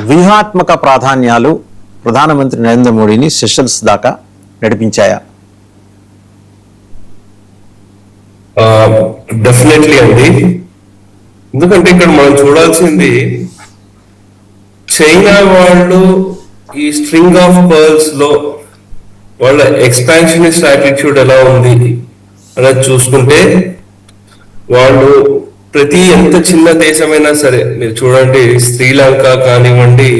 వ్యూహాత్మక ప్రాధాన్యాలు ప్రధానమంత్రి నరేంద్ర మోడీని సెషల్స్ దాకా నడిపించాయా? డెఫినెట్లీ అండి. ఎందుకంటే ఇక్కడ మనం చూడాల్సింది చైనా వాళ్ళు ఈ స్ట్రింగ్ ఆఫ్ పర్ల్స్ లో వాళ్ళ ఎక్స్పాన్షనిస్ట్ యాటిట్యూడ్ ఎలా ఉంది అనేది చూసుకుంటే, వాళ్ళు ప్రతి ఎంత చిన్న దేశమైనా సరే మీరు చూడండి, శ్రీలంక కానివ్వండి,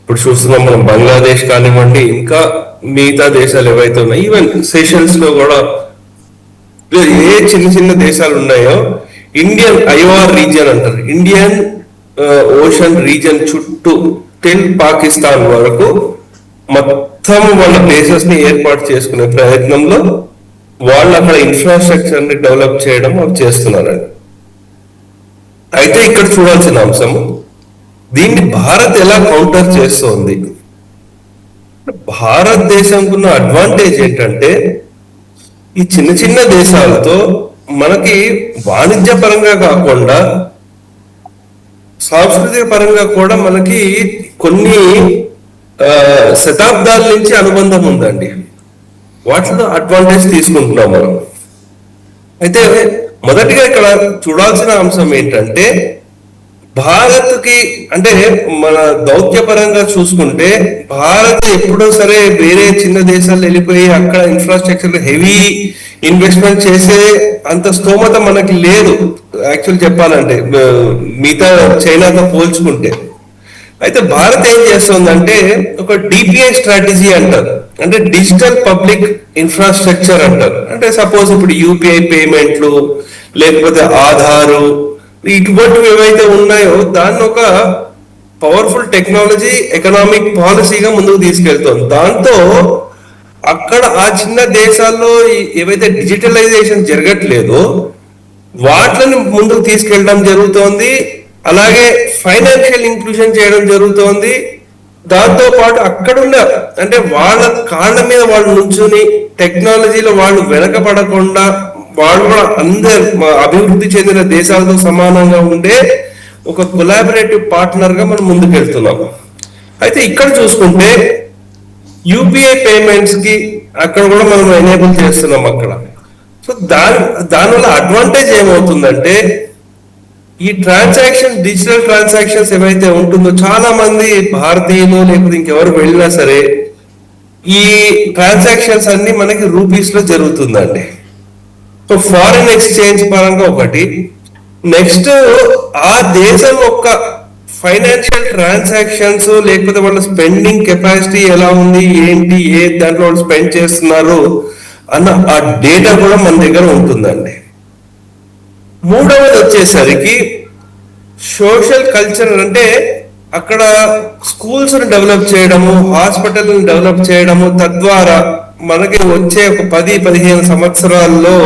ఇప్పుడు చూస్తున్నాం మనం బంగ్లాదేశ్ కానివ్వండి, ఇంకా మిగతా దేశాలు ఏవైతే ఉన్నాయి, ఈవెన్ సెషల్స్ లో కూడా ఏ చిన్న చిన్న దేశాలు ఉన్నాయో ఇండియన్ ఐఓఆర్ రీజియన్ అంటారు, ఇండియన్ ఓషన్ రీజియన్ చుట్టూ టిల్ పాకిస్తాన్ వరకు మొత్తం వాళ్ళ ప్లేసెస్ ని ఏర్పాటు చేసుకునే ప్రయత్నంలో వాళ్ళు అక్కడ ఇన్ఫ్రాస్ట్రక్చర్ ని డెవలప్ చేయడం అవి చేస్తున్నారండి. అయితే ఇక్కడ చూడాల్సిన అంశము, దీన్ని భారత్ ఎలా కౌంటర్ చేస్తోంది. భారతదేశంకున్న అడ్వాంటేజ్ ఏంటంటే, ఈ చిన్న చిన్న దేశాలతో మనకి వాణిజ్య పరంగా కాకుండా సాంస్కృతిక పరంగా కూడా మనకి కొన్ని శతాబ్దాల నుంచి అనుబంధం ఉందండి. వాటిలో అడ్వాంటేజ్ తీసుకుంటున్నాం మనం. అయితే మొదటిగా ఇక్కడ చూడాల్సిన అంశం ఏంటంటే, భారత్కి అంటే మన దౌత్యపరంగా చూసుకుంటే భారత్ ఎప్పుడో సరే వేరే చిన్న దేశాలు వెళ్ళిపోయి అక్కడ ఇన్ఫ్రాస్ట్రక్చర్ హెవీ ఇన్వెస్ట్మెంట్ చేసే అంత స్తోమత మనకి లేదు యాక్చువల్ చెప్పాలంటే, మిగతా చైనాతో పోల్చుకుంటే. అయితే భారత్ ఏం చేస్తుందంటే ఒక డిపిఐ స్ట్రాటజీ అంటారు, అంటే డిజిటల్ పబ్లిక్ ఇన్ఫ్రాస్ట్రక్చర్ అంటారు. అంటే సపోజ్ ఇప్పుడు యూపీఐ పేమెంట్లు లేకపోతే ఆధారు ఇటువంటివి ఏవైతే ఉన్నాయో దాన్ని ఒక పవర్ఫుల్ టెక్నాలజీ ఎకనామిక్ పాలసీగా ముందుకు తీసుకెళ్తుంది. దాంతో అక్కడ ఆ చిన్న దేశాల్లో ఏవైతే డిజిటలైజేషన్ జరగట్లేదో వాటిని ముందుకు తీసుకెళ్ళడం జరుగుతోంది. అలాగే ఫైనాన్షియల్ ఇంక్లూజన్ చేయడం జరుగుతోంది. దాంతో పాటు అక్కడున్న అంటే వాళ్ళ కాళ్ళ మీద వాళ్ళు నుంచుని టెక్నాలజీలో వాళ్ళు వెనకబడకుండా వాళ్ళు కూడా అందరు అభివృద్ధి చెందిన దేశాలతో సమానంగా ఉండే ఒక కొలాబరేటివ్ పార్ట్నర్ గా మనం ముందుకెళ్తున్నాం. అయితే ఇక్కడ చూసుకుంటే యూపీఐ పేమెంట్స్ కి అక్కడ కూడా మనం ఎనేబుల్ చేస్తున్నాం అక్కడ. సో దానివల్ల అడ్వాంటేజ్ ఏమవుతుందంటే, ఈ ట్రాన్సాక్షన్ డిజిటల్ ట్రాన్సాక్షన్స్ ఏవైతే ఉంటుందో చాలా మంది భారతీయులు లేకపోతే ఇంకెవరు వెళ్ళినా సరే ఈ ట్రాన్సాక్షన్స్ అన్ని మనకి రూపీస్ లో జరుగుతుందండి. సో ఫారిన్ ఎక్స్చేంజ్ పరంగా ఒకటి, నెక్స్ట్ ఆ దేశం యొక్క ఫైనాన్షియల్ ట్రాన్సాక్షన్స్ లేకపోతే వాళ్ళ స్పెండింగ్ కెపాసిటీ ఎలా ఉంది ఏంటి ఏ దాంట్లో వాళ్ళు స్పెండ్ చేస్తున్నారు అన్న ఆ డేటా కూడా మన దగ్గర ఉంటుందండి. మూడవది వచ్చేసరికి సోషల్ కల్చర్, అంటే అక్కడ స్కూల్స్ ని డెవలప్ చేయడము, హాస్పిటల్ ని డెవలప్ చేయడము, తద్వారా మనకి వచ్చే ఒక 10-15 సంవత్సరాల్లో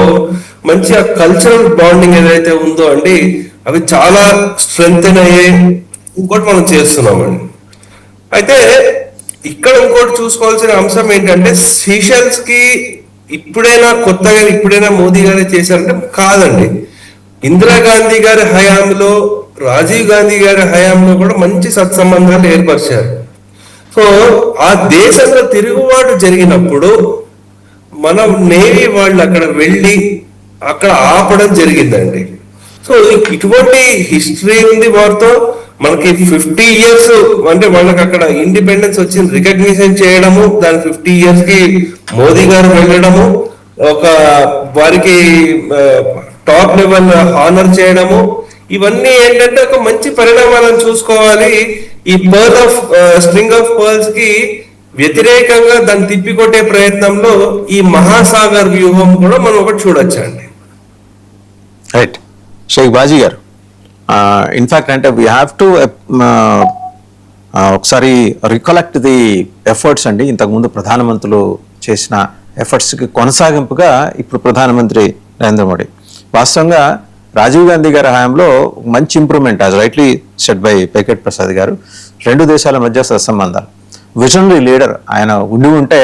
మంచి ఆ కల్చరల్ బాండింగ్ ఏదైతే ఉందో అండి అవి చాలా స్ట్రెంగ్తెన్ అయ్యే ఇంకోటి మనం చేస్తున్నామండి. అయితే ఇక్కడ ఇంకోటి చూసుకోవాల్సిన అంశం ఏంటంటే, సీషెల్స్ కి ఇప్పుడైనా కొత్తగా ఇప్పుడైనా మోదీ గారే చేశారంటే కాదండి. ఇందిరాగాంధీ గారి హయాంలో, రాజీవ్ గాంధీ గారి హయాంలో కూడా మంచి సత్సంబంధాలు ఏర్పరిచారు. సో ఆ దేశంలో తిరుగుబాటు జరిగినప్పుడు మన నేవీ వాళ్ళు అక్కడ వెళ్ళి అక్కడ ఆపడం జరిగిందండి. సో ఇటువంటి హిస్టరీ ఉంది వారితో. మనకి 50 years అంటే వాళ్ళకి అక్కడ ఇండిపెండెన్స్ వచ్చింది రికగ్నిషన్ చేయడము, దాని 50 years కి మోదీ గారు వెళ్ళడము, ఒక వారికి టాప్ లెవెల్ హానర్ చేయడము, ఇవన్నీ ఏంటంటే ఒక మంచి పరిణామాలను చూసుకోవాలి. ఈ pearl of string of pearls కి వ్యతిరేకంగా దాన్ని తిప్పికొట్టే ప్రయత్నంలో ఈ మహాసాగర్ వ్యూహం కూడా మనం ఒకటి చూడొచ్చండి. రైట్, షేక్ బాజీ గారు, ఇన్ఫాక్ట్ అంటే వీ హ్యావ్ టు ఒకసారి రికలెక్ట్ ది ఎఫర్ట్స్ అండి. ఇంతకుముందు ప్రధానమంత్రులు చేసిన ఎఫర్ట్స్కి కొనసాగింపుగా ఇప్పుడు ప్రధానమంత్రి నరేంద్ర మోడీ. వాస్తవంగా రాజీవ్ గాంధీ గారి హయాంలో మంచి improvement, as rightly said by పేకెట్ ప్రసాద్ గారు, రెండు దేశాల మధ్య సత్సంబంధాలు. విజనరీ లీడర్ ఆయన ఉండి ఉంటే